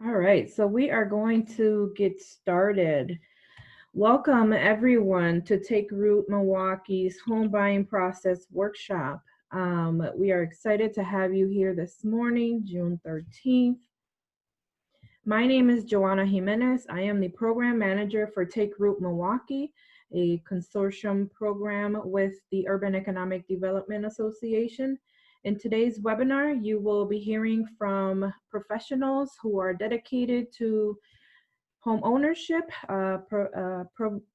All right, so we are going to get started. Welcome everyone to Take Root Milwaukee's home buying process workshop. We are excited to have you here this morning, June 13th. My name is Joanna Jimenez. I am the program manager for Take Root Milwaukee, a consortium program with the Urban Economic Development Association. In today's webinar, you will be hearing from professionals who are dedicated to home ownership,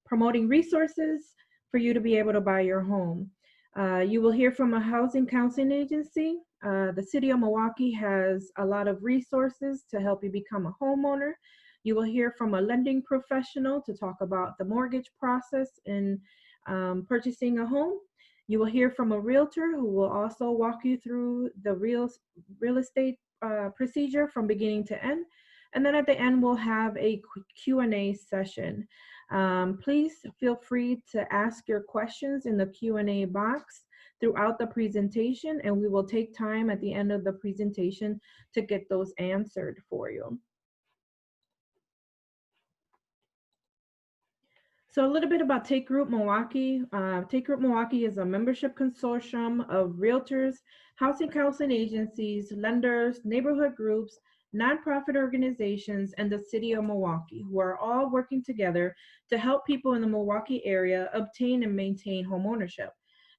promoting resources for you to be able to buy your home. You will hear from a housing counseling agency. The City of Milwaukee has a lot of resources to help you become a homeowner. You will hear from a lending professional to talk about the mortgage process in purchasing a home. You will hear from a realtor who will also walk you through the real estate procedure from beginning to end. And then at the end, we'll have a Q&A session. Please feel free to ask your questions in the Q&A box throughout the presentation, and we will take time at the end of the presentation to get those answered for you. So a little bit about Take Root Milwaukee. Take Root Milwaukee is a membership consortium of realtors, housing counseling agencies, lenders, neighborhood groups, nonprofit organizations, and the City of Milwaukee, who are all working together to help people in the Milwaukee area obtain and maintain home ownership.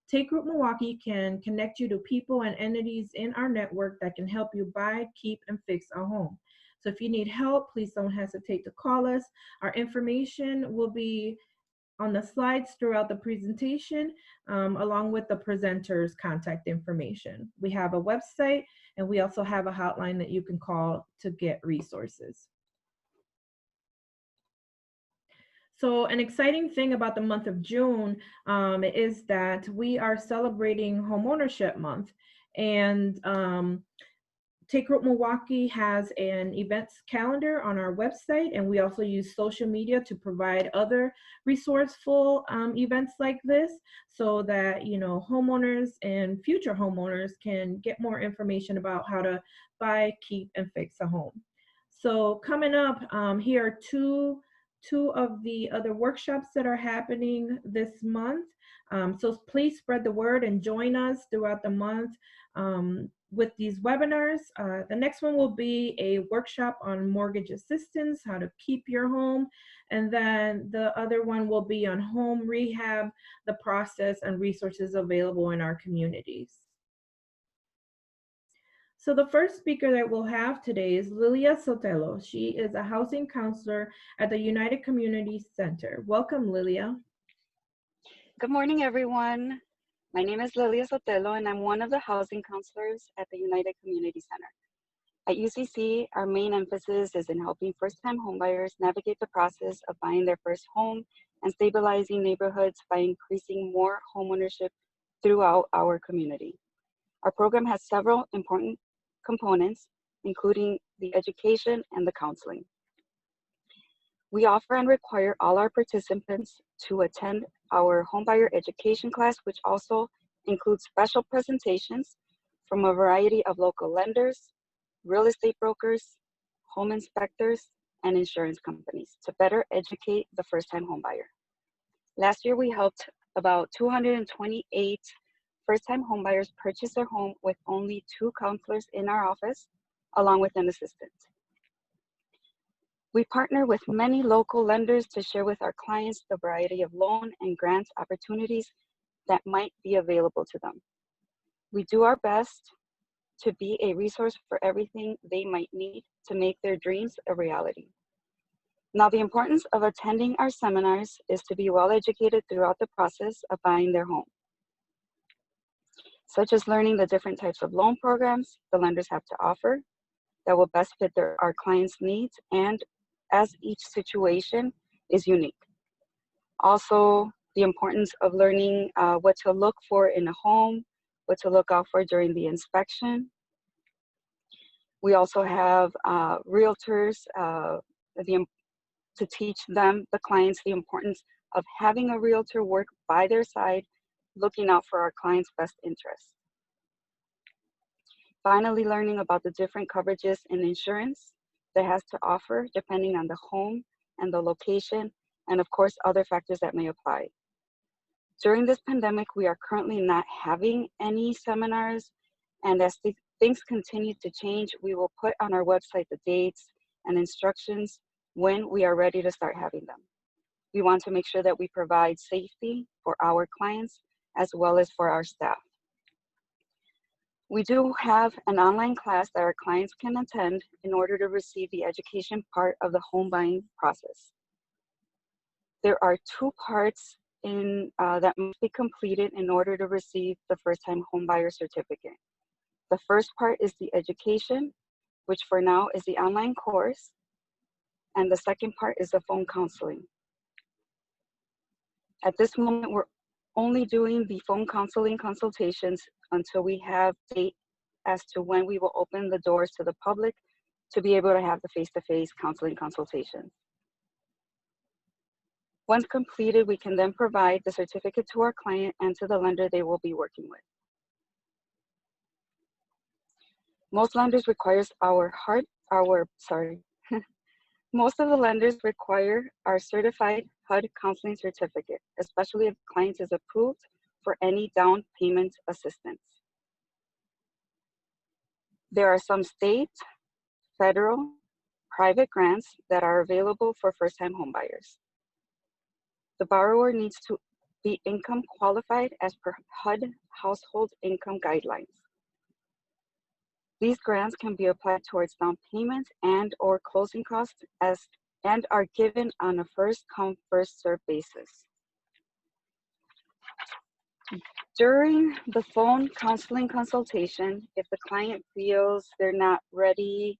Take Root Milwaukee can connect you to people and entities in our network that can help you buy, keep, and fix a home. So if you need help, please don't hesitate to call us. Our information will be on the slides throughout the presentation, along with the presenter's contact information. We have a website, and we also have a hotline that you can call to get resources. So an exciting thing about the month of June is that we are celebrating Homeownership Month, and Take Root Milwaukee has an events calendar on our website, and we also use social media to provide other resourceful events like this, so that homeowners and future homeowners can get more information about how to buy, keep, and fix a home. So coming up, here are two of the other workshops that are happening this month. So please spread the word and join us throughout the month with these webinars. The next one will be a workshop on mortgage assistance, how to keep your home. And then the other one will be on home rehab, the process and resources available in our communities. So the first speaker that we'll have today is Lilia Sotelo. She is a housing counselor at the United Community Center. Welcome, Lilia. Good morning, everyone. My name is Lilia Sotelo, and I'm one of the housing counselors at the United Community Center. At UCC, our main emphasis is in helping first-time homebuyers navigate the process of buying their first home and stabilizing neighborhoods by increasing more homeownership throughout our community. Our program has several important components, including the education and the counseling. We offer and require all our participants to attend our homebuyer education class, which also includes special presentations from a variety of local lenders, real estate brokers, home inspectors, and insurance companies to better educate the first-time homebuyer. Last year, we helped about 228 first-time homebuyers purchase their home with only 2 counselors in our office, along with an assistant. We partner with many local lenders to share with our clients the variety of loan and grant opportunities that might be available to them. We do our best to be a resource for everything they might need to make their dreams a reality. Now, the importance of attending our seminars is to be well educated throughout the process of buying their home, such as learning the different types of loan programs the lenders have to offer that will best fit our clients' needs, and as each situation is unique. Also, the importance of learning what to look for in a home, what to look out for during the inspection. We also have realtors to teach them, the clients, the importance of having a realtor work by their side, looking out for our clients' best interests. Finally, learning about the different coverages in insurance that has to offer depending on the home and the location, and of course, other factors that may apply. During this pandemic, we are currently not having any seminars, and as things continue to change, we will put on our website the dates and instructions when we are ready to start having them. We want to make sure that we provide safety for our clients as well as for our staff. We do have an online class that our clients can attend in order to receive the education part of the home buying process. There are two parts that must be completed in order to receive the first-time homebuyer certificate. The first part is the education, which for now is the online course, and the second part is the phone counseling. At this moment, we're only doing the phone counseling consultations until we have date as to when we will open the doors to the public to be able to have the face-to-face counseling consultations. Once completed, we can then provide the certificate to our client and to the lender they will be working with. Most lenders requires most of the lenders require our certified HUD counseling certificate, especially if the client is approved for any down payment assistance. There are some state, federal, private grants that are available for first-time homebuyers. The borrower needs to be income qualified as per HUD household income guidelines. These grants can be applied towards down payments and or closing costs and are given on a first-come, first-served basis. During the phone counseling consultation, if the client feels they're not ready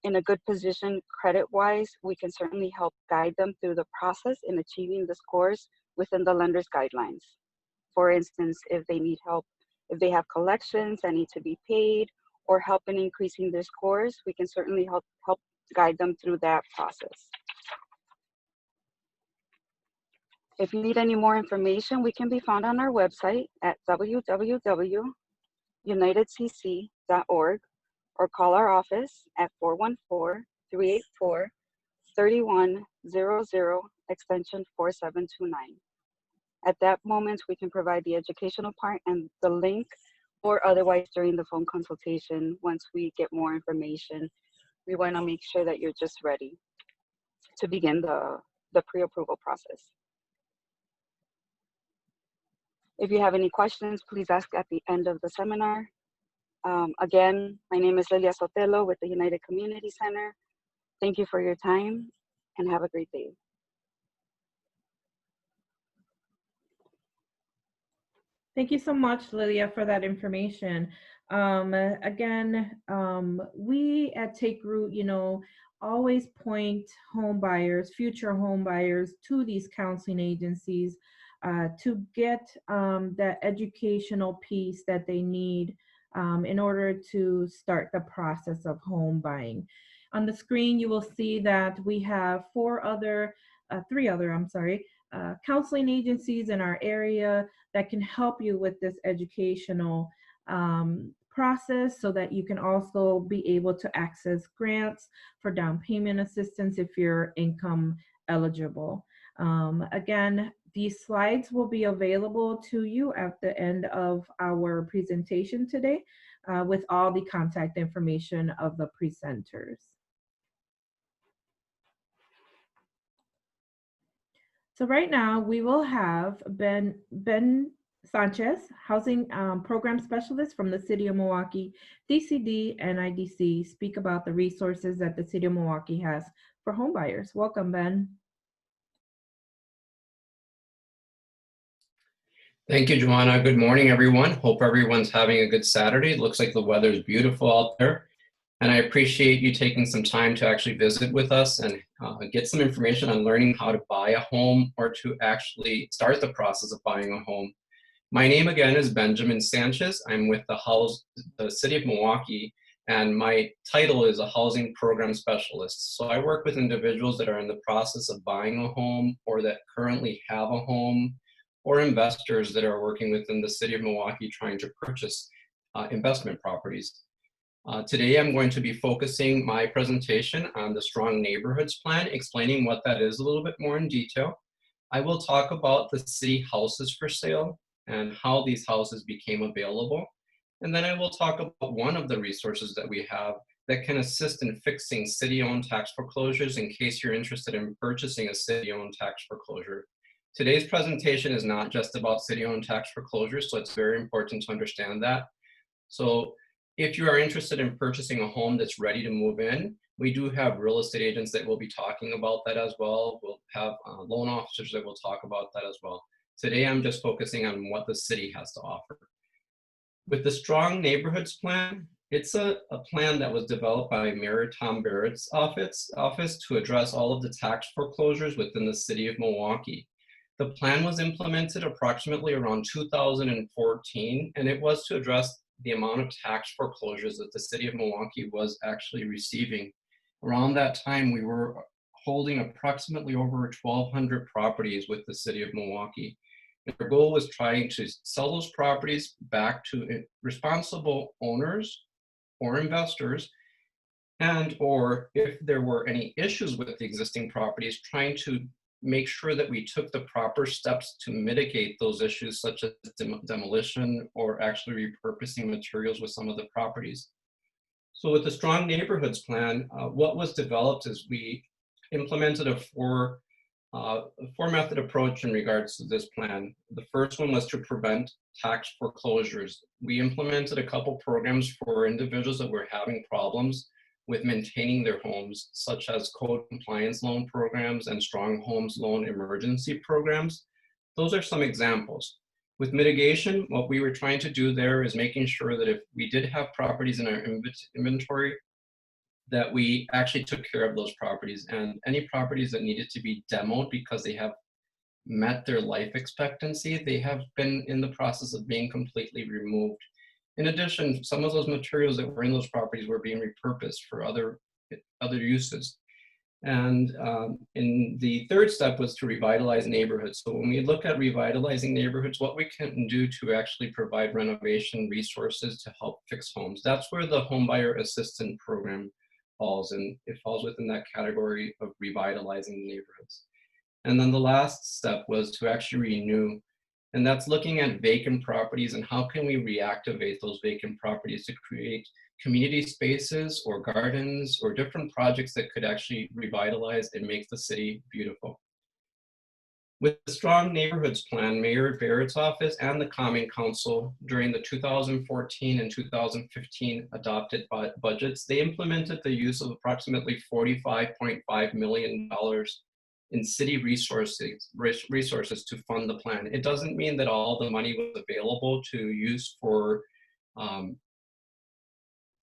in a good position credit-wise, we can certainly help guide them through the process in achieving the scores within the lender's guidelines. For instance, if they need help, if they have collections that need to be paid, or help in increasing their scores, we can certainly help guide them through that process. If you need any more information, we can be found on our website at www.unitedcc.org or call our office at 414-384-3100, extension 4729. At that moment, we can provide the educational part and the link, or otherwise during the phone consultation, once we get more information, we want to make sure that you're just ready to begin the pre-approval process. If you have any questions, please ask at the end of the seminar. Again, my name is Lilia Sotelo with the United Community Center. Thank you for your time and have a great day. Thank you so much, Lilia, for that information. Again, we at Take Root, always point home buyers, future home buyers, to these counseling agencies to get that educational piece that they need in order to start the process of home buying. On the screen, you will see that we have three other counseling agencies in our area that can help you with this educational process, so that you can also be able to access grants for down payment assistance if you're income eligible. Again, these slides will be available to you at the end of our presentation today with all the contact information of the presenters. So right now we will have Ben Sanchez, Housing Program Specialist from the City of Milwaukee, DCD and IDC, speak about the resources that the City of Milwaukee has for home buyers. Welcome, Ben. Thank you, Joanna. Good morning, everyone. Hope everyone's having a good Saturday. It looks like the weather is beautiful out there. And I appreciate you taking some time to actually visit with us and get some information on learning how to buy a home or to actually start the process of buying a home. My name again is Benjamin Sanchez. I'm with the City of Milwaukee, and my title is a Housing Program Specialist. So I work with individuals that are in the process of buying a home or that currently have a home, or investors that are working within the City of Milwaukee trying to purchase investment properties. Today, I'm going to be focusing my presentation on the Strong Neighborhoods Plan, explaining what that is a little bit more in detail. I will talk about the city houses for sale and how these houses became available. And then I will talk about one of the resources that we have that can assist in fixing city-owned tax foreclosures in case you're interested in purchasing a city-owned tax foreclosure. Today's presentation is not just about city-owned tax foreclosures, so it's very important to understand that. So if you are interested in purchasing a home that's ready to move in, we do have real estate agents that will be talking about that as well. We'll have loan officers that will talk about that as well. Today, I'm just focusing on what the city has to offer. With the Strong Neighborhoods Plan, it's a plan that was developed by Mayor Tom Barrett's office to address all of the tax foreclosures within the city of Milwaukee. The plan was implemented approximately around 2014, and it was to address the amount of tax foreclosures that the city of Milwaukee was actually receiving. Around that time, we were holding approximately over 1,200 properties with the city of Milwaukee. And our goal was trying to sell those properties back to responsible owners or investors, and or if there were any issues with the existing properties, trying to make sure that we took the proper steps to mitigate those issues, such as demolition or actually repurposing materials with some of the properties. So with the Strong Neighborhoods Plan, what was developed is we implemented a four method approach in regards to this plan. The first one was to prevent tax foreclosures. We implemented a couple programs for individuals that were having problems with maintaining their homes, such as code compliance loan programs and strong homes loan emergency programs. Those are some examples. With mitigation, what we were trying to do there is making sure that if we did have properties in our inventory, that we actually took care of those properties, and any properties that needed to be demoed because they have met their life expectancy, they have been in the process of being completely removed. In addition, some of those materials that were in those properties were being repurposed for other uses. And in the third step was to revitalize neighborhoods. So when we look at revitalizing neighborhoods, what we can do to actually provide renovation resources to help fix homes. That's where the Homebuyer Assistance program falls, and it falls within that category of revitalizing neighborhoods. And then the last step was to actually renew. And that's looking at vacant properties and how can we reactivate those vacant properties to create community spaces or gardens or different projects that could actually revitalize and make the city beautiful. With the Strong Neighborhoods Plan, Mayor Barrett's office and the Common Council during the 2014 and 2015 adopted budgets, they implemented the use of approximately $45.5 million in city resources to fund the plan. It doesn't mean that all the money was available to use for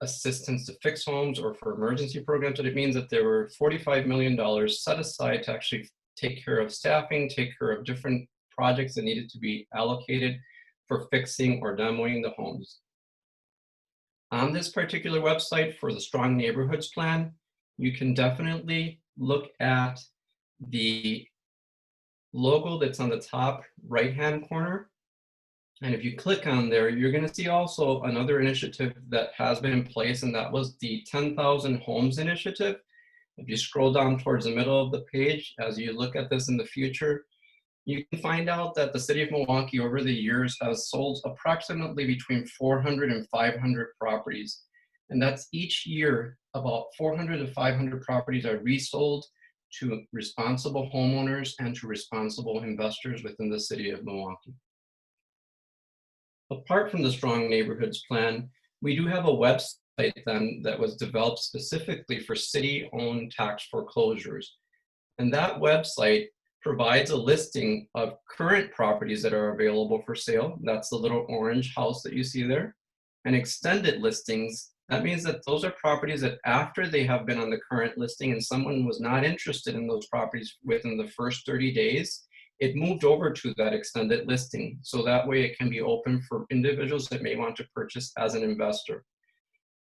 assistance to fix homes or for emergency programs, but it means that there were $45 million set aside to actually take care of staffing, take care of different projects that needed to be allocated for fixing or demoing the homes. On this particular website for the Strong Neighborhoods Plan, you can definitely look at the logo that's on the top right-hand corner. And if you click on there, you're going to see also another initiative that has been in place, and that was the 10,000 Homes Initiative. If you scroll down towards the middle of the page, as you look at this in the future, you can find out that the city of Milwaukee over the years has sold approximately between 400 and 500 properties. And that's each year about 400 to 500 properties are resold to responsible homeowners and to responsible investors within the city of Milwaukee. Apart from the Strong Neighborhoods Plan, we do have a website then that was developed specifically for city-owned tax foreclosures. And that website provides a listing of current properties that are available for sale. That's the little orange house that you see there. And extended listings, that means that those are properties that after they have been on the current listing and someone was not interested in those properties within the first 30 days, it moved over to that extended listing. So that way it can be open for individuals that may want to purchase as an investor.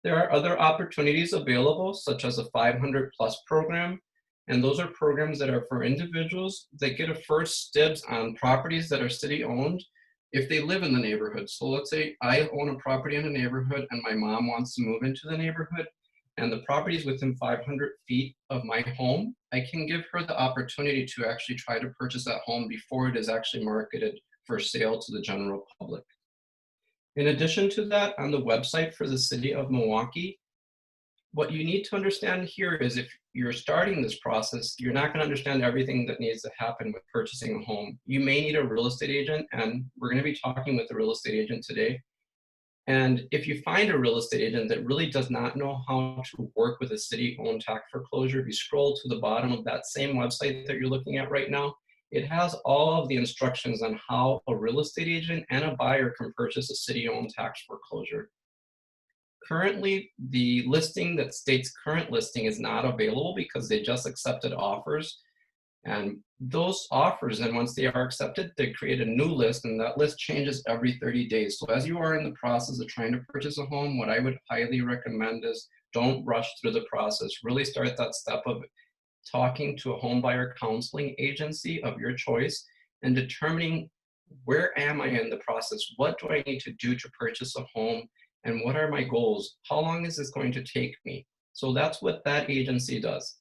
There are other opportunities available, such as a 500 plus program. And those are programs that are for individuals that get a first dibs on properties that are city owned if they live in the neighborhood. So let's say I own a property in a neighborhood and my mom wants to move into the neighborhood and the property is within 500 feet of my home, I can give her the opportunity to actually try to purchase that home before it is actually marketed for sale to the general public. In addition to that, on the website for the City of Milwaukee, what you need to understand here is if you're starting this process, you're not going to understand everything that needs to happen with purchasing a home. You may need a real estate agent, and we're going to be talking with a real estate agent today. And if you find a real estate agent that really does not know how to work with a city-owned tax foreclosure, if you scroll to the bottom of that same website that you're looking at right now, it has all of the instructions on how a real estate agent and a buyer can purchase a city-owned tax foreclosure. Currently, the listing that states current listing is not available because they just accepted offers. And those offers, and once they are accepted, they create a new list, and that list changes every 30 days. So as you are in the process of trying to purchase a home, what I would highly recommend is don't rush through the process. Really start that step of talking to a home buyer counseling agency of your choice and determining where am I in the process? What do I need to do to purchase a home? And what are my goals? How long is this going to take me? So that's what that agency does.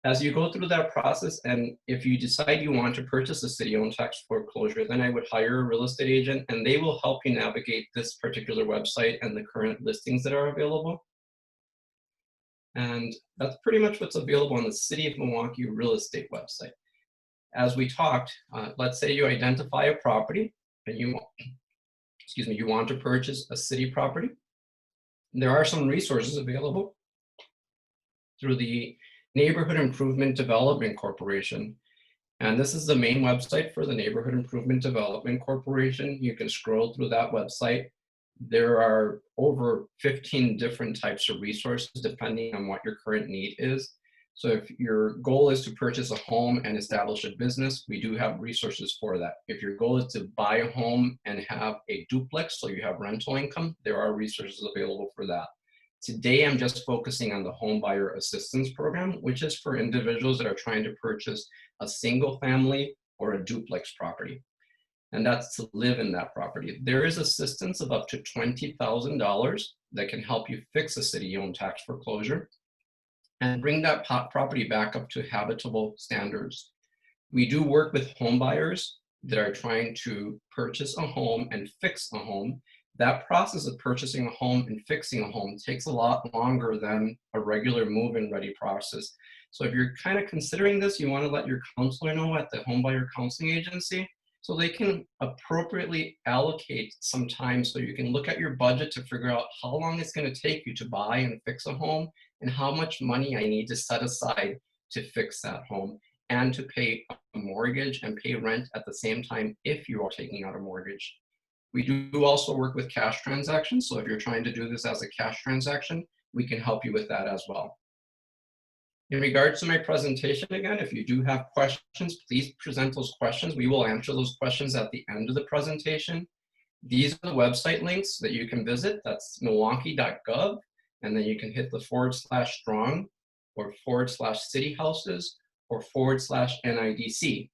As you go through that process, and if you decide you want to purchase a city-owned tax foreclosure, then I would hire a real estate agent and they will help you navigate this particular website and the current listings that are available. And that's pretty much what's available on the City of Milwaukee real estate website. As we talked, let's say you identify a property and you want to purchase a city property. There are some resources available through the Neighborhood Improvement Development Corporation. And this is the main website for the Neighborhood Improvement Development Corporation. You can scroll through that website. There are over 15 different types of resources depending on what your current need is. So if your goal is to purchase a home and establish a business, we do have resources for that. If your goal is to buy a home and have a duplex, so you have rental income, there are resources available for that. Today, I'm just focusing on the Homebuyer Assistance Program, which is for individuals that are trying to purchase a single family or a duplex property. And that's to live in that property. There is assistance of up to $20,000 that can help you fix a city-owned tax foreclosure and bring that property back up to habitable standards. We do work with home buyers that are trying to purchase a home and fix a home. That process of purchasing a home and fixing a home takes a lot longer than a regular move-in ready process. So if you're kind of considering this, you want to let your counselor know at the home buyer counseling agency so they can appropriately allocate some time so you can look at your budget to figure out how long it's going to take you to buy and fix a home and how much money I need to set aside to fix that home and to pay a mortgage and pay rent at the same time if you are taking out a mortgage. We do also work with cash transactions. So if you're trying to do this as a cash transaction, we can help you with that as well. In regards to my presentation, again, if you do have questions, please present those questions. We will answer those questions at the end of the presentation. These are the website links that you can visit. That's milwaukee.gov. And then you can hit the /strong or /cityhouses or /NIDC.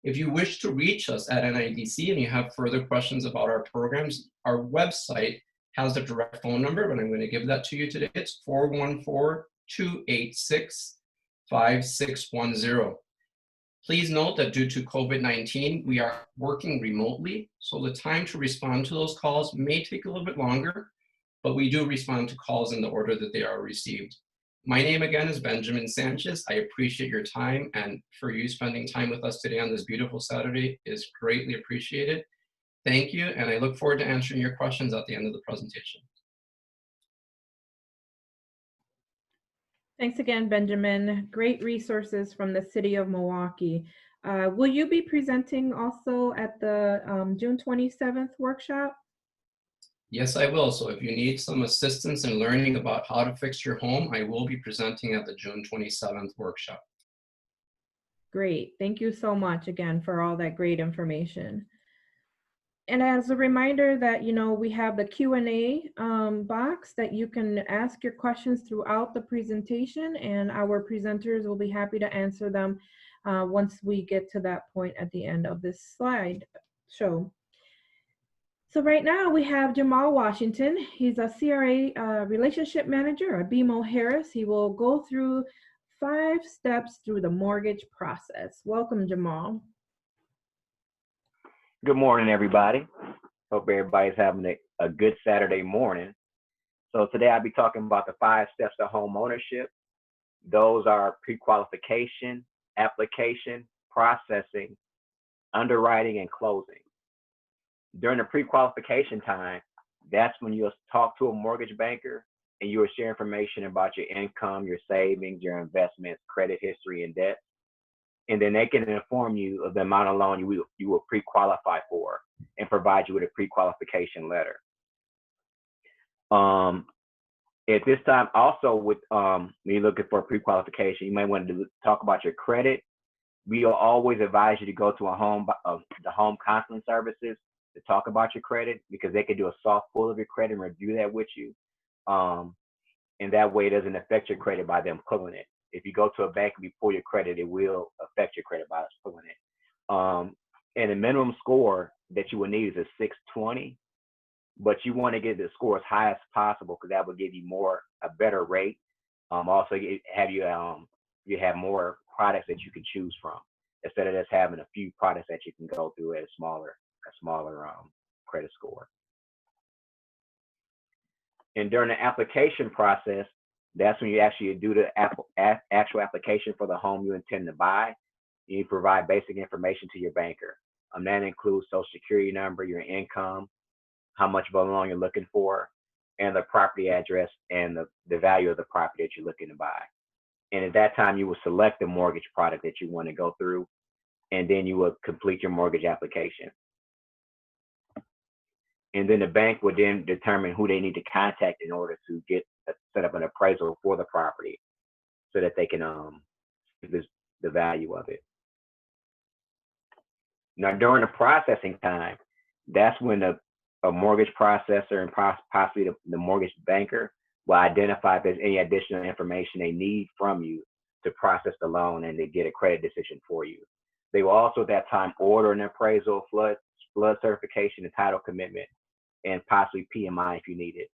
If you wish to reach us at NIDC and you have further questions about our programs, our website has a direct phone number, but I'm going to give that to you today. It's 414-286-5610. Please note that due to COVID-19, we are working remotely, so the time to respond to those calls may take a little bit longer, but we do respond to calls in the order that they are received. My name again is Benjamin Sanchez. I appreciate your time, and for you spending time with us today on this beautiful Saturday is greatly appreciated. Thank you, and I look forward to answering your questions at the end of the presentation. Thanks again, Benjamin. Great resources from the City of Milwaukee. Will you be presenting also at the June 27th workshop? Yes, I will. So if you need some assistance in learning about how to fix your home, I will be presenting at the June 27th workshop. Great. Thank you so much again for all that great information. And as a reminder that, we have the Q&A box that you can ask your questions throughout the presentation, and our presenters will be happy to answer them once we get to that point at the end of this slide show. So right now we have Jamal Washington. He's a CRA relationship manager, a BMO Harris. He will go through 5 steps through the mortgage process. Welcome, Jamal. Good morning, everybody. Hope everybody's having a good Saturday morning. So today I'll be talking about the 5 steps to home ownership. Those are pre-qualification, application, processing, underwriting, and closing. During the pre-qualification time, that's when you'll talk to a mortgage banker and you will share information about your income, your savings, your investments, credit history, and debt. And then they can inform you of the amount of loan you will pre-qualify for and provide you with a pre-qualification letter. At this time, also with when you're looking for a pre-qualification, you may want to talk about your credit. We will always advise you to go to the home counseling services to talk about your credit, because they can do a soft pull of your credit and review that with you. And that way it doesn't affect your credit by them pulling it. If you go to a bank and you pull your credit, it will affect your credit by us pulling it. And the minimum score that you will need is a 620, but you want to get the score as high as possible, because that will give you a better rate. Also, you have more products that you can choose from, instead of just having a few products that you can go through at a smaller credit score. And during the application process, that's when you actually do the actual application for the home you intend to buy. You provide basic information to your banker. That includes social security number, your income, how much of a loan you're looking for, and the property address and the value of the property that you're looking to buy. And at that time, you will select the mortgage product that you want to go through, and then you will complete your mortgage application. And then the bank would then determine who they need to contact in order to set up an appraisal for the property, so that they can the value of it. Now, during the processing time, that's when a mortgage processor and possibly the mortgage banker will identify if there's any additional information they need from you to process the loan and to get a credit decision for you. They will also at that time order an appraisal, flood certification, and title commitment, and possibly PMI if you need it.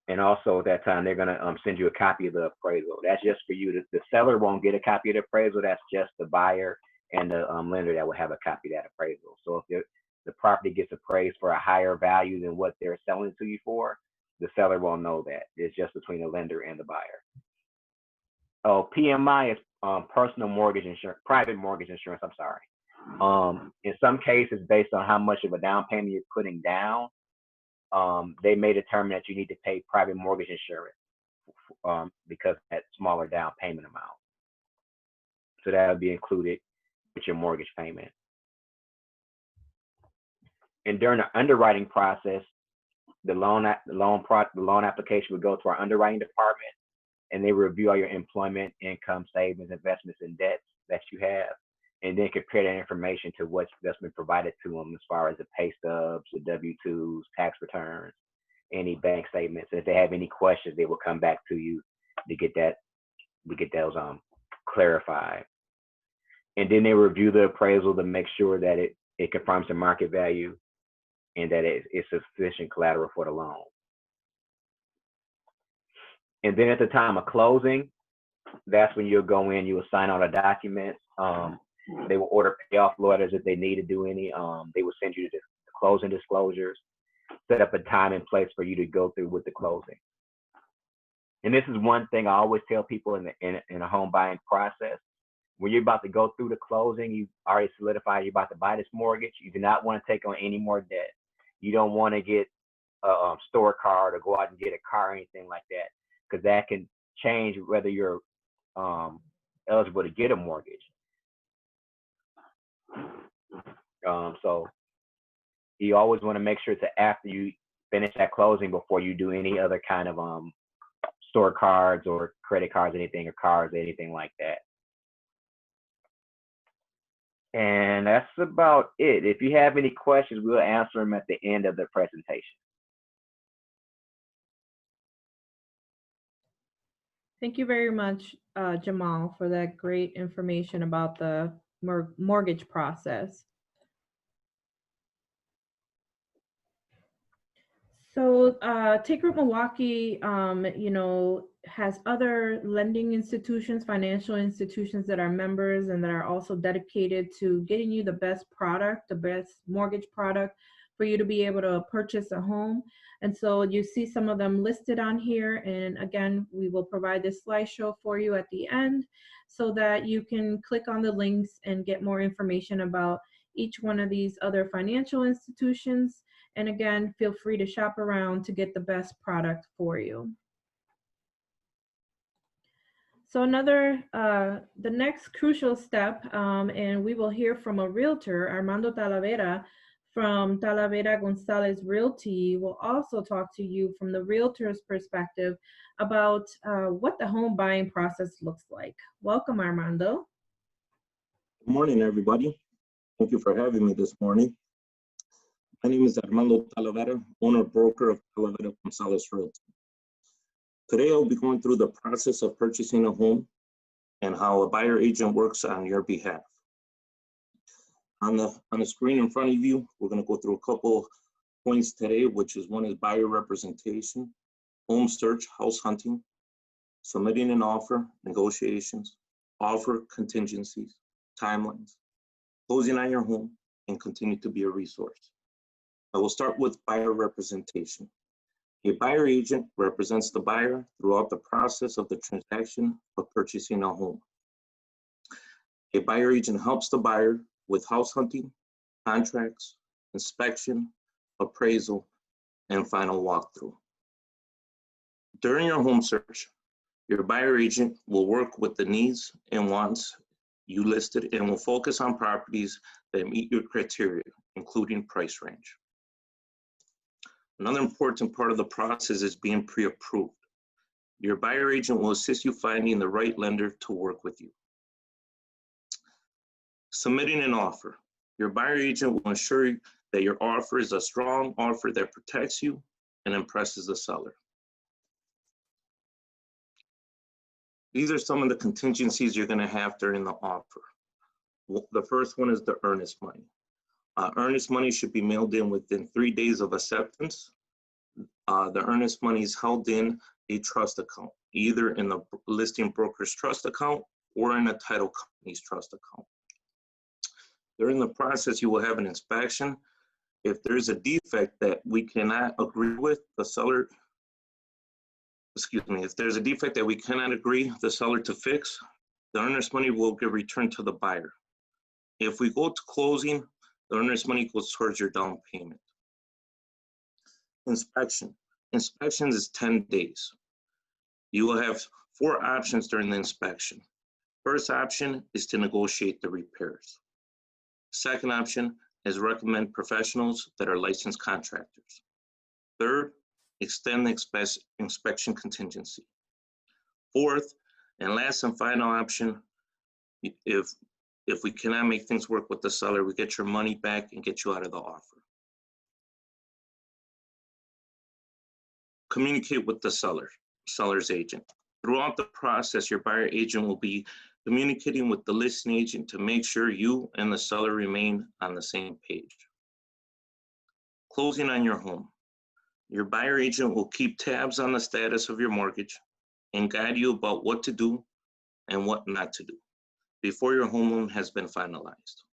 And also at that time, they're going to send you a copy of the appraisal. That's just for you. The seller won't get a copy of the appraisal. That's just the buyer and the lender that will have a copy of that appraisal. So if the property gets appraised for a higher value than what they're selling to you for, the seller won't know that. It's just between the lender and the buyer. Oh, PMI is personal mortgage insurance, private mortgage insurance. I'm sorry. In some cases, based on how much of a down payment you're putting down, they may determine that you need to pay private mortgage insurance because of that smaller down payment amount. So that will be included with your mortgage payment. And during the underwriting process, the loan application would go to our underwriting department, and they review all your employment, income, savings, investments, and debts that you have, and then compare that information to what's been provided to them as far as the pay stubs, the W-2s, tax returns, any bank statements. If they have any questions, they will come back to you to get those clarified. And then they review the appraisal to make sure that it confirms the market value and that it's sufficient collateral for the loan. And then at the time of closing, that's when you'll go in, you will sign all the documents. They will order payoff letters if they need to do any. They will send you the closing disclosures, set up a time and place for you to go through with the closing. And this is one thing I always tell people in a home buying process. When you're about to go through the closing, you've already solidified you're about to buy this mortgage. You do not want to take on any more debt. You don't want to get a store card or go out and get a car or anything like that, because that can change whether you're eligible to get a mortgage. So you always want to make sure to after you finish that closing before you do any other kind of store cards or credit cards, anything, or cards, anything like that. And that's about it. If you have any questions, we'll answer them at the end of the presentation. Thank you very much, Jamal, for that great information about the mortgage process. So, Take Root Milwaukee, has other lending institutions, financial institutions that are members and that are also dedicated to getting you the best product, the best mortgage product for you to be able to purchase a home. And so you see some of them listed on here. And again, we will provide this slideshow for you at the end so that you can click on the links and get more information about each one of these other financial institutions. And again, feel free to shop around to get the best product for you. So the next crucial step, and we will hear from a realtor, Armando Talavera from Talavera Gonzalez Realty, will also talk to you from the realtor's perspective about what the home buying process looks like. Welcome, Armando. Good morning, everybody. Thank you for having me this morning. My name is Armando Talavera, owner-broker of Talavera Gonzalez Realty. Today, I'll be going through the process of purchasing a home and how a buyer agent works on your behalf. On the screen in front of you, we're going to go through a couple points today, which is one is buyer representation, home search, house hunting, submitting an offer, negotiations, offer contingencies, timelines, closing on your home, and continue to be a resource. I will start with buyer representation. A buyer agent represents the buyer throughout the process of the transaction of purchasing a home. A buyer agent helps the buyer with house hunting, contracts, inspection, appraisal, and final walkthrough. During your home search, your buyer agent will work with the needs and wants you listed and will focus on properties that meet your criteria, including price range. Another important part of the process is being pre-approved. Your buyer agent will assist you finding the right lender to work with you. Submitting an offer. Your buyer agent will ensure that your offer is a strong offer that protects you and impresses the seller. These are some of the contingencies you're going to have during the offer. The first one is the earnest money. Earnest money should be mailed in within 3 days of acceptance. The earnest money is held in a trust account, either in the listing broker's trust account or in a title company's trust account. During the process, you will have an inspection. If there's a defect that we cannot agree with, the seller, if there's a defect that we cannot agree the seller to fix, the earnest money will get returned to the buyer. If we go to closing, the earnest money goes towards your down payment. Inspection. Inspection is 10 days. You will have 4 options during the inspection. First option is to negotiate the repairs. Second option is recommend professionals that are licensed contractors. Third, extend the inspection contingency. Fourth, and last and final option, if we cannot make things work with the seller, we get your money back and get you out of the offer. Communicate with the seller's agent. Throughout the process, your buyer agent will be communicating with the listing agent to make sure you and the seller remain on the same page. Closing on your home. Your buyer agent will keep tabs on the status of your mortgage and guide you about what to do and what not to do before your home loan has been finalized.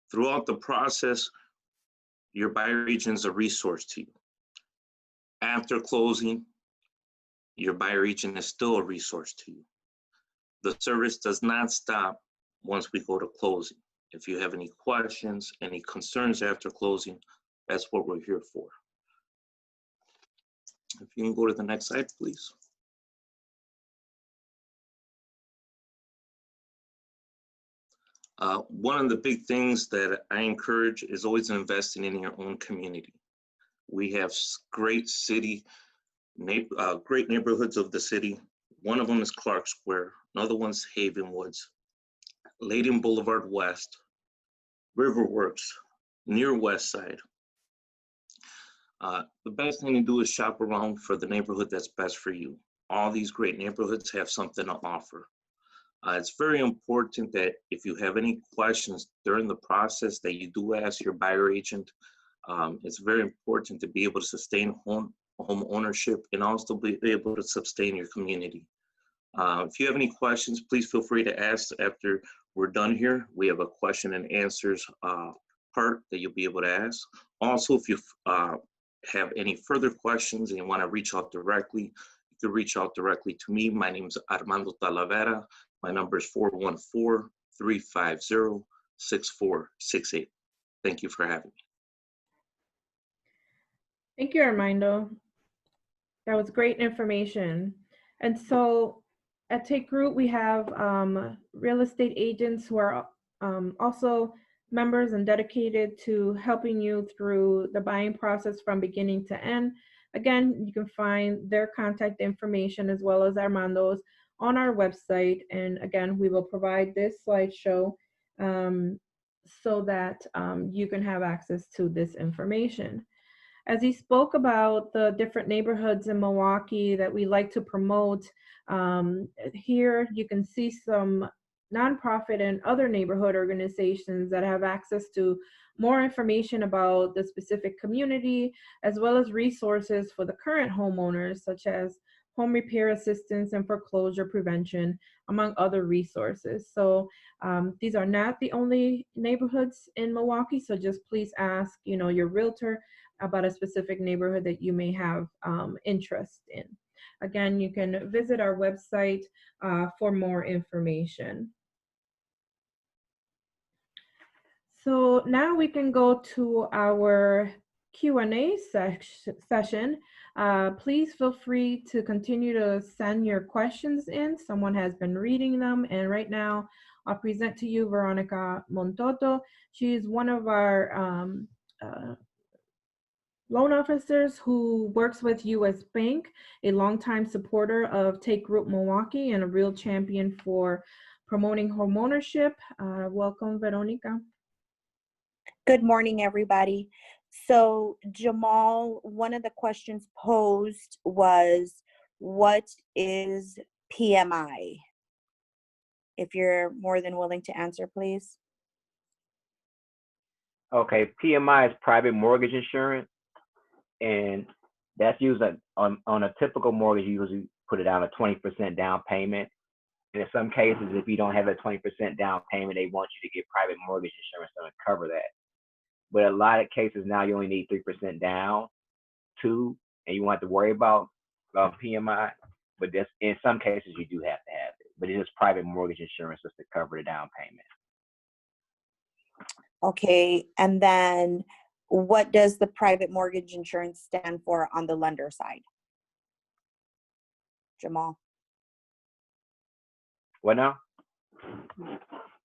Throughout the process, your buyer agent is a resource to you. After closing, your buyer agent is still a resource to you. The service does not stop once we go to closing. If you have any questions, any concerns after closing, that's what we're here for. If you can go to the next slide, please. One of the big things that I encourage is always investing in your own community. We have great great neighborhoods of the city. One of them is Clark Square. Another one's Haven Woods, Layden Boulevard West, Riverworks, near West Side. The best thing to do is shop around for the neighborhood that's best for you. all these great neighborhoods have something to offer. It's very important that if you have any questions during the process that you do ask your buyer agent. It's very important to be able to sustain home ownership and also be able to sustain your community. If you have any questions, please feel free to ask after we're done here. We have a question and answers part that you'll be able to ask. Also, if you have any further questions and you want to reach out directly, you can reach out directly to me. My name is Armando Talavera. My number is 414-350-6468. Thank you for having me. Thank you, Armando. That was great information. And so at Take Root, we have real estate agents who are also members and dedicated to helping you through the buying process from beginning to end. Again, you can find their contact information as well as Armando's on our website. And again, we will provide this slideshow so that you can have access to this information. As he spoke about the different neighborhoods in Milwaukee that we like to promote, here you can see some nonprofit and other neighborhood organizations that have access to more information about the specific community, as well as resources for the current homeowners, such as home repair assistance and foreclosure prevention, among other resources. So these are not the only neighborhoods in Milwaukee, so just please ask, your realtor about a specific neighborhood that you may have interest in. Again, you can visit our website for more information. So now we can go to our Q&A session. Please feel free to continue to send your questions in. Someone has been reading them, and right now I'll present to you Veronica Montoto. She's one of our loan officers who works with U.S. Bank, a longtime supporter of Take Root Milwaukee and a real champion for promoting homeownership. Welcome, Veronica. Good morning, everybody. So Jamal, one of the questions posed was, what is PMI? If you're more than willing to answer, please. Okay, PMI is private mortgage insurance, and that's used on a typical mortgage. You usually put it down a 20% down payment. And in some cases, if you don't have a 20% down payment, they want you to get private mortgage insurance to cover that. But a lot of cases now, you only need 3% down, and you won't have to worry about PMI. But in some cases, you do have to have it. But it is private mortgage insurance just to cover the down payment. Okay, and then what does the private mortgage insurance stand for on the lender side? Jamal. What now?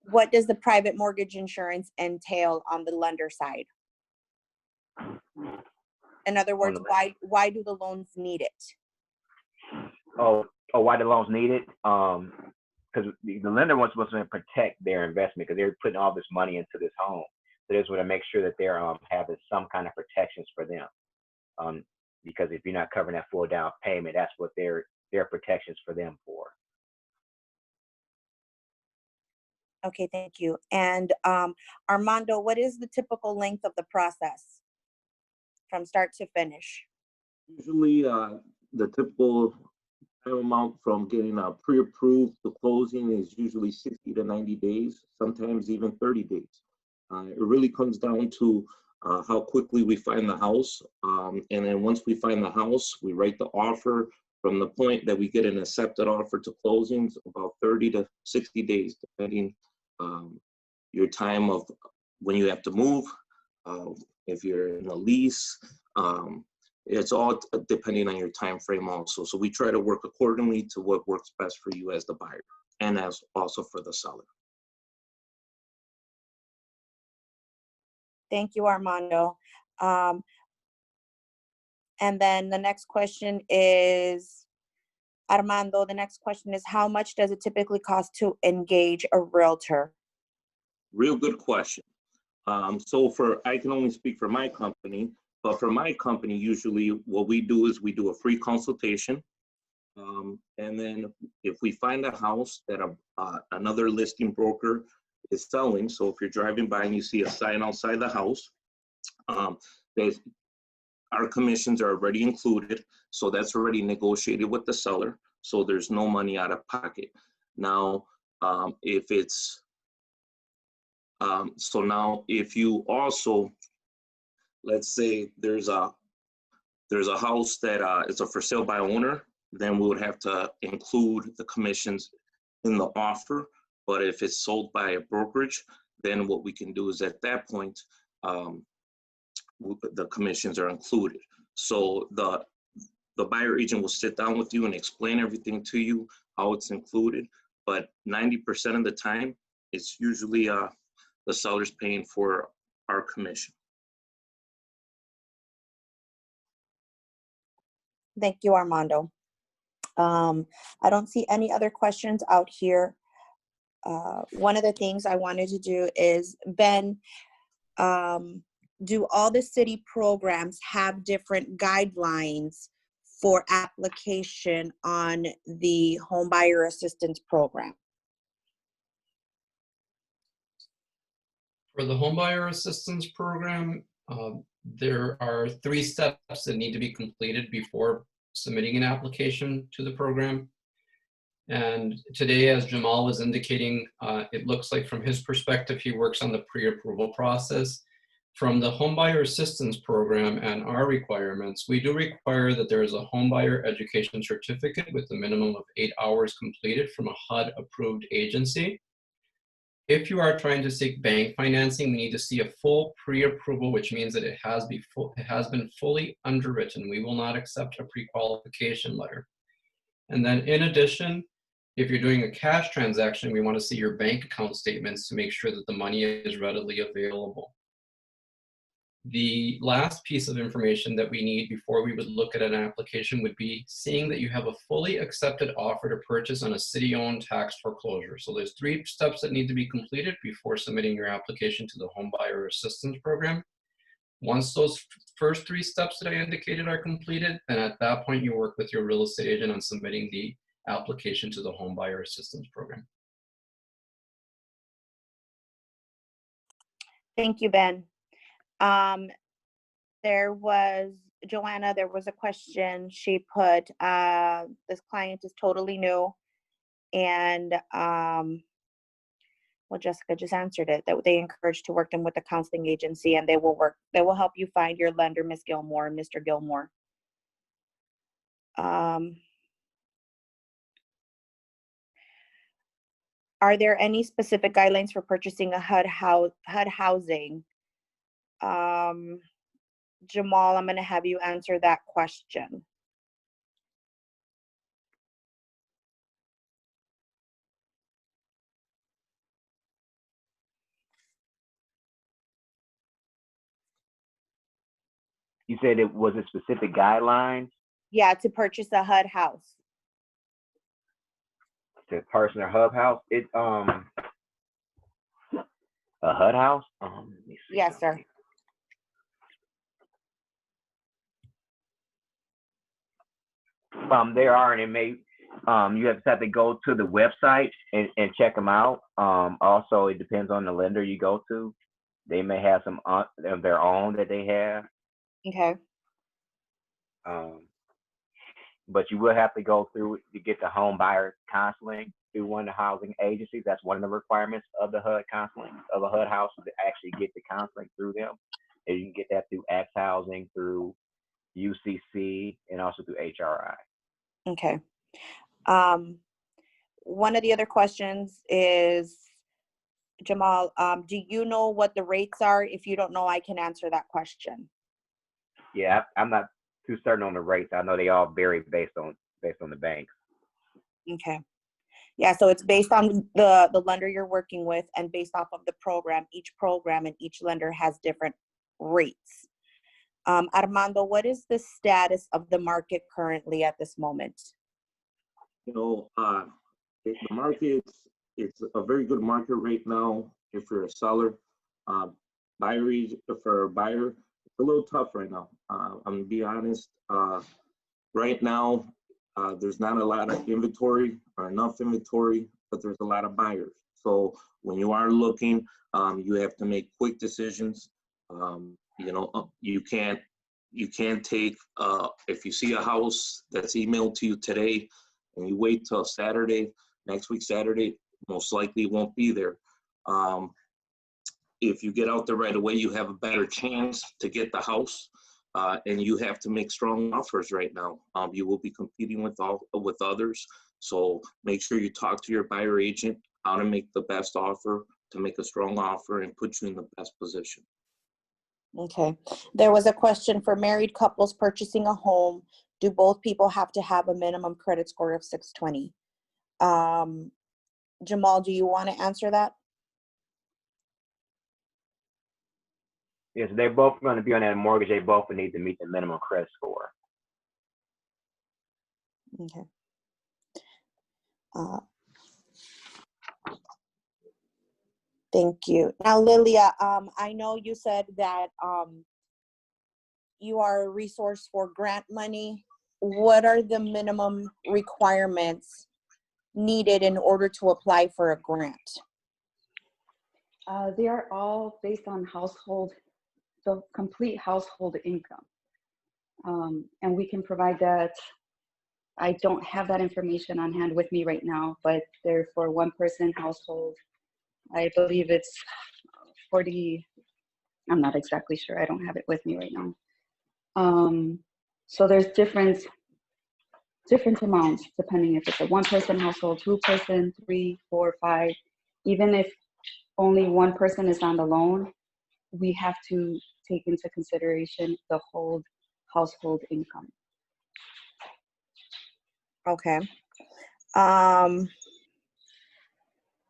What does the private mortgage insurance entail on the lender side? In other words, why do the loans need it? Oh, why the loans need it? Because the lender wants to protect their investment because they're putting all this money into this home. So they just want to make sure that they're having some kind of protections for them. Because if you're not covering that full down payment, that's what their protections for them for. Okay, thank you. And Armando, what is the typical length of the process from start to finish? Usually, the typical time amount from getting pre-approved to closing is usually 60 to 90 days, sometimes even 30 days. It really comes down to how quickly we find the house. And then once we find the house, we write the offer. From the point that we get an accepted offer to closings, about 30 to 60 days, depending your time of when you have to move, if you're in a lease. It's all depending on your time frame also. So we try to work accordingly to what works best for you as the buyer and as also for the seller. Thank you, Armando. And then the next question is, Armando, the next question is, how much does it typically cost to engage a realtor? Real good question. So I can only speak for my company, but for my company, usually what we do is we do a free consultation. And then if we find a house that another listing broker is selling, so if you're driving by and you see a sign outside the house, our commissions are already included, so that's already negotiated with the seller, so there's no money out of pocket. Now, if it's, so now if you also, let's say there's a house that is a for sale by owner, then we would have to include the commissions in the offer. But if it's sold by a brokerage, then what we can do is at that point, the commissions are included. So the buyer agent will sit down with you and explain everything to you, how it's included. But 90% of the time, it's usually the seller's paying for our commission. Thank you, Armando. I don't see any other questions out here. One of the things I wanted to do is, Ben, do all the city programs have different guidelines for application on the Homebuyer Assistance program? For the Homebuyer Assistance program, there are 3 steps that need to be completed before submitting an application to the program. And today, as Jamal was indicating, it looks like from his perspective, he works on the pre-approval process. From the Homebuyer Assistance program and our requirements, we do require that there is a homebuyer education certificate with a minimum of 8 hours completed from a HUD-approved agency. If you are trying to seek bank financing, we need to see a full pre-approval, which means that it has been fully underwritten. We will not accept a pre-qualification letter. And then in addition, if you're doing a cash transaction, we want to see your bank account statements to make sure that the money is readily available. The last piece of information that we need before we would look at an application would be seeing that you have a fully accepted offer to purchase on a city-owned tax foreclosure. So there's 3 steps that need to be completed before submitting your application to the Homebuyer Assistance program. Once those first 3 steps that I indicated are completed, then at that point you work with your real estate agent on submitting the application to the Homebuyer Assistance program. Thank you, Ben. There was, Joanna, there was a question she put, this client is totally new, and well, Jessica just answered it, that they encourage to work them with a counseling agency, and they will help you find your lender, Ms. Gilmore and Mr. Gilmore. Are there any specific guidelines for purchasing a HUD housing? Jamal, I'm going to have you answer that question. You said it was a specific guidelines Yeah, to purchase a HUD house. to person or hub house. It a HUD house. Let me see Yes, sir. something. There are, and it may you have to go to the website and check them out. Also, it depends on the lender you go to. They may have some of their own that they have. Okay. But you will have to go through to get the home buyer counseling through one of the housing agencies. That's one of the requirements of the HUD counseling, of a HUD house, to actually get the counseling through them. And you can get that through Axe Housing, through UCC, and also through HRI. Okay. One of the other questions is, Jamal, do you know what the rates are? If you don't know, I can answer that question. Yeah, I'm not too certain on the rates. I know they all vary based on the banks. Okay. Yeah, so it's based on the lender you're working with and based off of the program. Each program and each lender has different rates. Armando, what is the status of the market currently at this moment? You know, the market, it's a very good market right now if you're a seller. For a buyer, it's a little tough right now. I'm gonna be honest. Right now, There's not a lot of inventory or enough inventory, but there's a lot of buyers. So when you are looking, you have to make quick decisions. You can't take, if you see a house that's emailed to you today and you wait till Saturday, next week Saturday, most likely it won't be there. If you get out there right away, you have a better chance to get the house, and you have to make strong offers right now. You will be competing with others, so make sure you talk to your buyer agent how to make the best offer, to make a strong offer and put you in the best position. Okay. There was a question for married couples purchasing a home. Do both people have to have a minimum credit score of 620? Jamal, do you want to answer that? Yes, they're both going to be on that mortgage. They both need to meet the minimum credit score. Okay. Thank you. Now, Lilia, I know you said that you are a resource for grant money. What are the minimum requirements needed in order to apply for a grant? They are all based on the complete household income. And we can provide that. I don't have that information on hand with me right now, but they're for one person household. I believe it's 40, I'm not exactly sure. I don't have it with me right now. So there's different amounts depending if it's a one person household, two person, 3, 4, 5. Even if only one person is on the loan, we have to take into consideration the whole household income. Okay.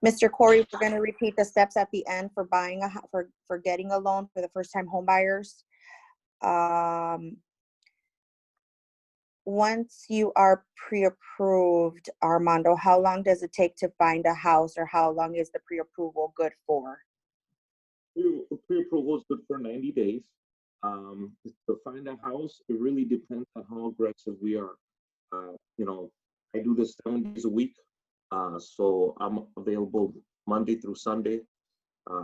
Mr. Corey, we're going to repeat the steps at the end for buying for getting a loan for the first-time home buyers. Once you are pre-approved, Armando, how long does it take to find a house, or how long is the pre-approval good for? Pre-approval is good for 90 days. To find a house, it really depends on how aggressive we are. I do this 7 days a week, so I'm available Monday through Sunday.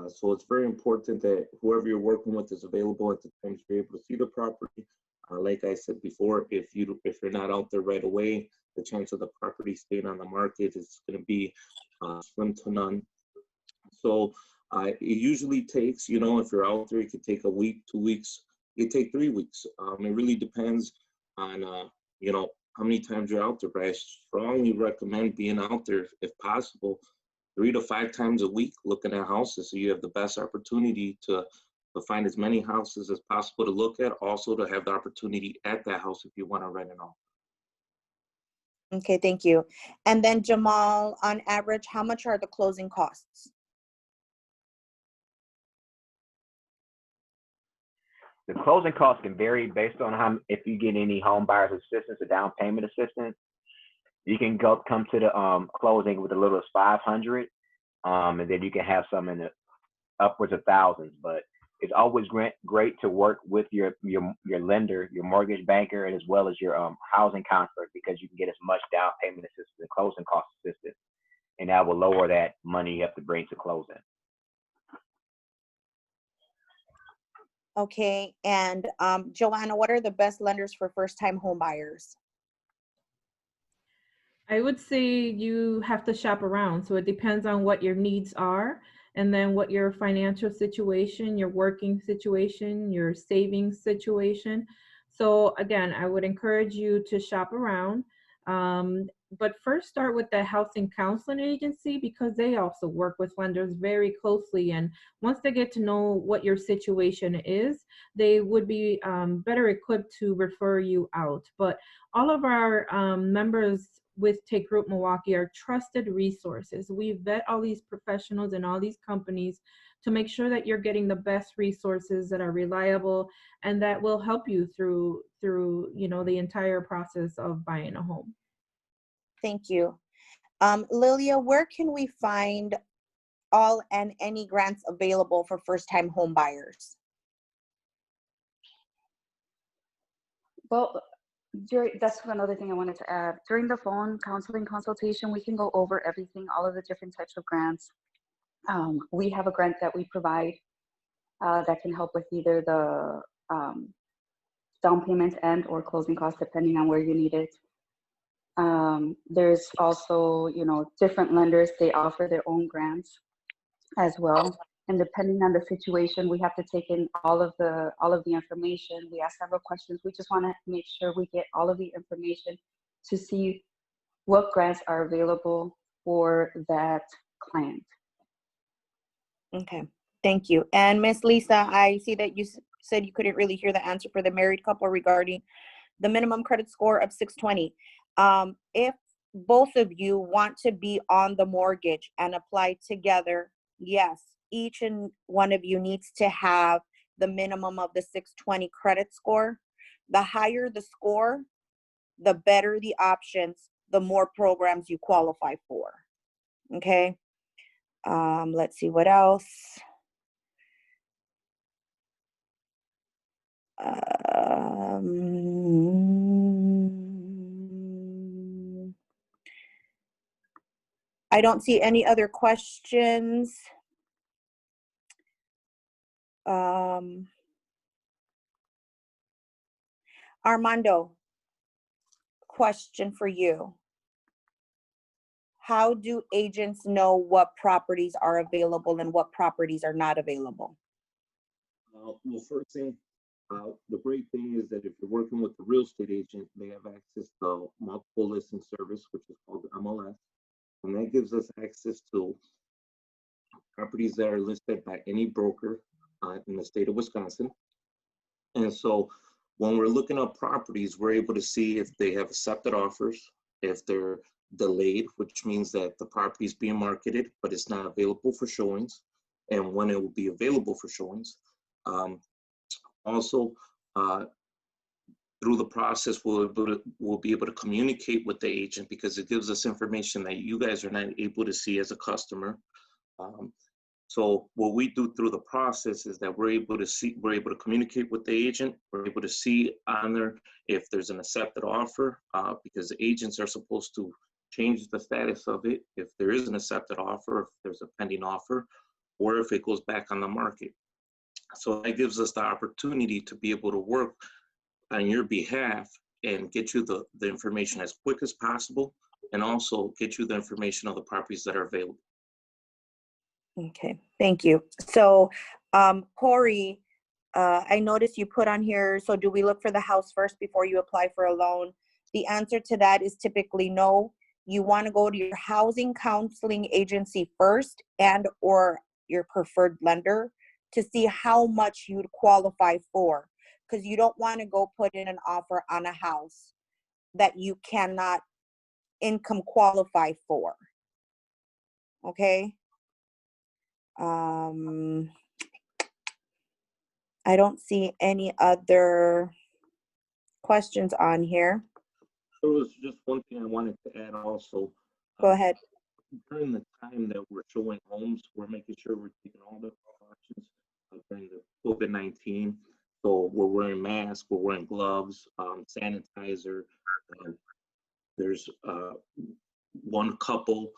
So it's very important that whoever you're working with is available at the time to be able to see the property. Like I said before, if you're not out there right away, the chance of the property staying on the market is going to be slim to none. So it usually takes, if you're out there, it could take a week, 2 weeks, it could take 3 weeks. It really depends on, how many times you're out there, but I strongly recommend being out there, if possible, 3 to 5 times a week looking at houses, so you have the best opportunity to find as many houses as possible to look at, also to have the opportunity at that house if you want to rent it out. Okay, thank you. And then Jamal, on average, how much are the closing costs? The closing costs can vary based on if you get any home buyers assistance or down payment assistance. You can come to the closing with as little as $500, and then you can have some in the upwards of thousands. But it's always great to work with your lender, your mortgage banker, and as well as your housing counselor, because you can get as much down payment assistance and closing cost assistance, and that will lower that money you have to bring to closing. Okay, and Joanna, what are the best lenders for first-time home buyers? I would say you have to shop around. So it depends on what your needs are, and then what your financial situation, your working situation, your savings situation. So again, I would encourage you to shop around. But first start with the housing counseling agency, because they also work with lenders very closely. And once they get to know what your situation is, they would be better equipped to refer you out. But all of our members with Take Root Milwaukee are trusted resources. We vet all these professionals and all these companies to make sure that you're getting the best resources that are reliable and that will help you through the entire process of buying a home. Thank you. Lilia, where can we find all and any grants available for first-time home buyers? Well, That's another thing I wanted to add. During the phone counseling consultation, we can go over everything, all of the different types of grants. We have a grant that we provide that can help with either the down payment and or closing costs, depending on where you need it. There's also, you know, different lenders, they offer their own grants as well. And depending on the situation, we have to take in all of the information. We ask several questions. We just want to make sure we get all of the information to see what grants are available for that client. Okay, thank you. And Miss Lisa, I see that you said you couldn't really hear the answer for the married couple regarding the minimum credit score of 620. If both of you want to be on the mortgage and apply together, yes, each and one of you needs to have the minimum of the 620 credit score. The higher the score, the better the options, the more programs you qualify for. Okay. Let's see what else. I don't see any other questions. Armando, question for you. How do agents know what properties are available and what properties are not available? Well, first thing, the great thing is that if you're working with the real estate agent, they have access to multiple listing service, which is called MLS. And that gives us access to properties that are listed by any broker in the state of Wisconsin. And so when we're looking up properties, we're able to see if they have accepted offers, if they're delayed, which means that the property is being marketed, but it's not available for showings, and when it will be available for showings. Also, through the process, we'll be able to communicate with the agent because it gives us information that you guys are not able to see as a customer. So what we do through the process is that we're able to communicate with the agent. We're able to see on there if there's an accepted offer, because the agents are supposed to change the status of it if there is an accepted offer, if there's a pending offer, or if it goes back on the market. So that gives us the opportunity to be able to work on your behalf and get you the information as quick as possible, and also get you the information of the properties that are available. Okay, thank you. So, Corey, I noticed you put on here, so do we look for the house first before you apply for a loan? The answer to that is typically no. You want to go to your housing counseling agency first and or your preferred lender to see how much you'd qualify for, because you don't want to go put in an offer on a house that you cannot income qualify for. Okay. I don't see any other questions on here. There was just one thing I wanted to add also. Go ahead. During the time that we're showing homes, we're making sure we're taking all the precautions during the COVID-19. So we're wearing masks, we're wearing gloves, sanitizer. There's one couple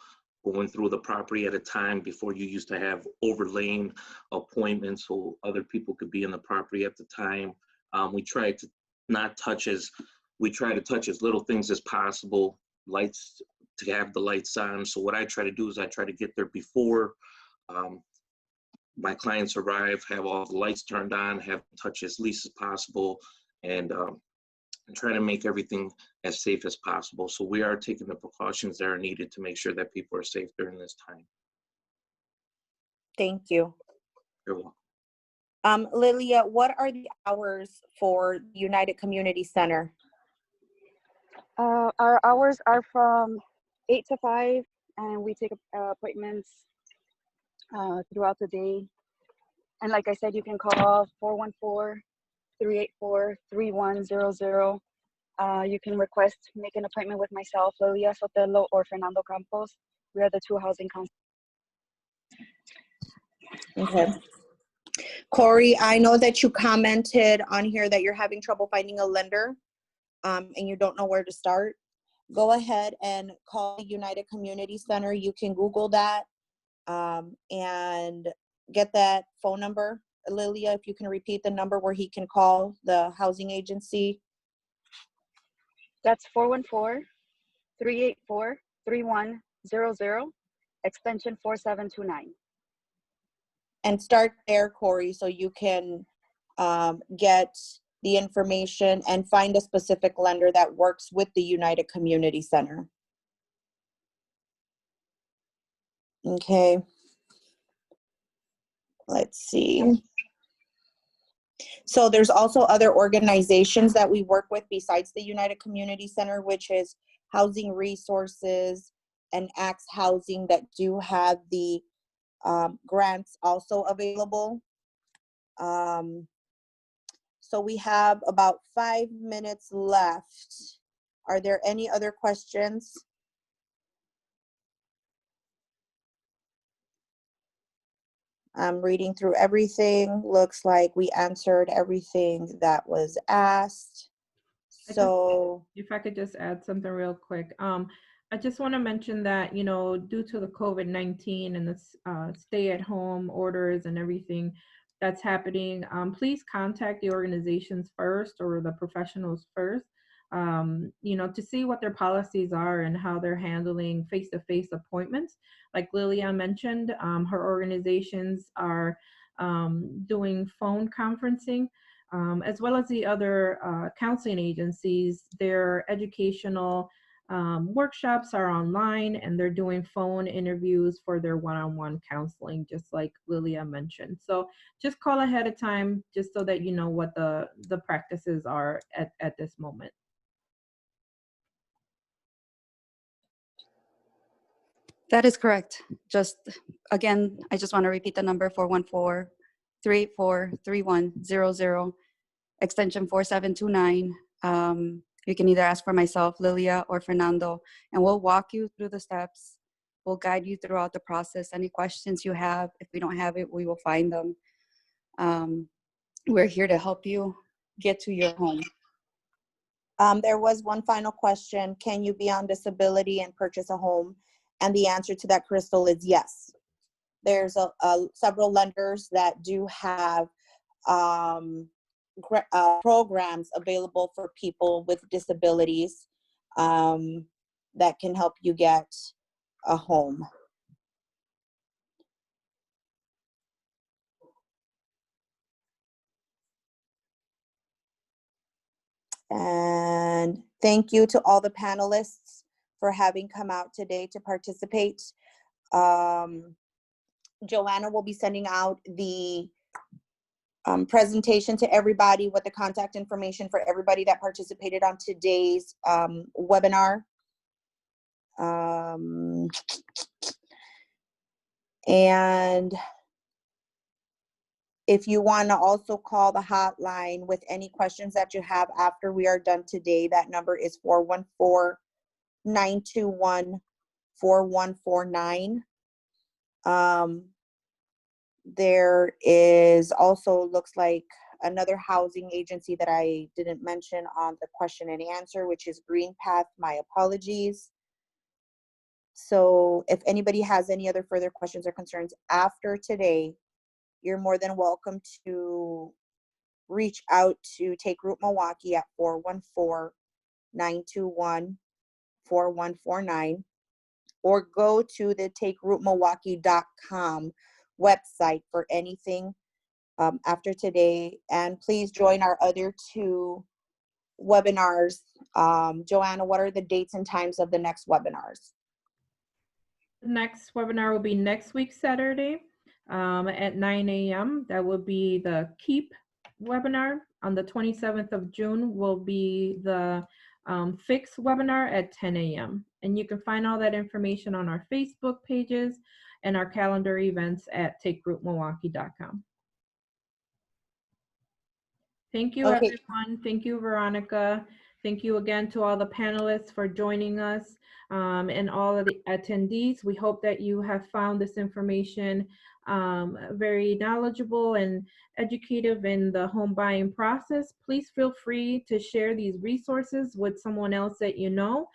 going through the property at a time. Before, you used to have overlaying appointments so other people could be in the property at the time. We try to touch as little things as possible. Lights, to have the lights on. So what I try to do is I try to get there before my clients arrive, have all the lights turned on, have them touch as least as possible, and try to make everything as safe as possible. So we are taking the precautions that are needed to make sure that people are safe during this time. Thank you. You're welcome. Lilia, what are the hours for United Community Center? Our hours are from 8 to 5, and we take appointments throughout the day. And like I said, you can call 414-384-3100. You can make an appointment with myself, Lilia Sotelo, or Fernando Campos. We are the two housing counselors. Okay. Corey, I know that you commented on here that you're having trouble finding a lender. and you don't know where to start, go ahead and call the United Community Center. You can Google that and get that phone number. Lilia, if you can repeat the number where he can call the housing agency. That's 414-384-3100, extension 4729. And start there, Corey, so you can get the information and find a specific lender that works with the United Community Center. Okay. Let's see. So there's also other organizations that we work with besides the United Community Center, which is Housing Resources and Axe Housing, that do have the grants also available. So we have about 5 minutes left. Are there any other questions? I'm reading through everything. Looks like we answered everything that was asked. So if I could just add something real quick. I just want to mention that, you know, due to the COVID-19 and the stay-at-home orders and everything that's happening, please contact the organizations first or the professionals first, you know, to see what their policies are and how they're handling face-to-face appointments. Like Lilia mentioned, her organizations are doing phone conferencing, as well as the other counseling agencies. Their educational workshops are online, and they're doing phone interviews for their one-on-one counseling, just like Lilia mentioned. So just call ahead of time, just so that you know what the practices are at this moment. That is correct. Just again, I just want to repeat the number: 414-384-3100, extension 4729. You can either ask for myself, Lilia, or Fernando, and we'll walk you through the steps. We'll guide you throughout the process. Any questions you have, if we don't have it, we will find them. We're here to help you get to your home. there was one final question. Can you be on disability and purchase a home? And the answer to that, Crystal, is yes. There's several lenders that do have programs available for people with disabilities that can help you get a home. And thank you to all the panelists for having come out today to participate. Joanna will be sending out the presentation to everybody with the contact information for everybody that participated on today's webinar. And if you want to also call the hotline with any questions that you have after we are done today, that number is 414-921-4149. There is also, looks like, another housing agency that I didn't mention on the question and answer, which is Green Path. My apologies. So if anybody has any other further questions or concerns after today, you're more than welcome to reach out to Take Root Milwaukee at 414-921-4149, or go to the takerootmilwaukee.com website for anything after today. And please join our other 2 webinars. Joanna, what are the dates and times of the next webinars? The next webinar will be next week, Saturday, at 9 a.m. That will be the KEEP webinar. On the 27th of June will be the Fix webinar at 10 a.m. And you can find all that information on our Facebook pages and our calendar events at takerootmilwaukee.com. Thank you, everyone. Thank you, Veronica. Thank you again to all the panelists for joining us, and all of the attendees. We hope that you have found this information very knowledgeable and educative in the home buying process. Please feel free to share these resources with someone else that you know.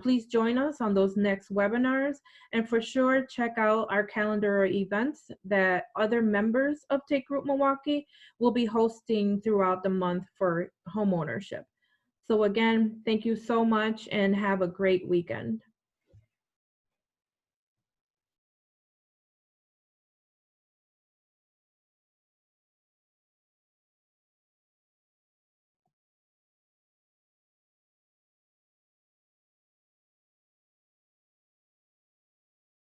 Please join us on those next webinars, and for sure check out our calendar of events that other members of Take Root Milwaukee will be hosting throughout the month for home ownership. So again, thank you so much and have a great weekend.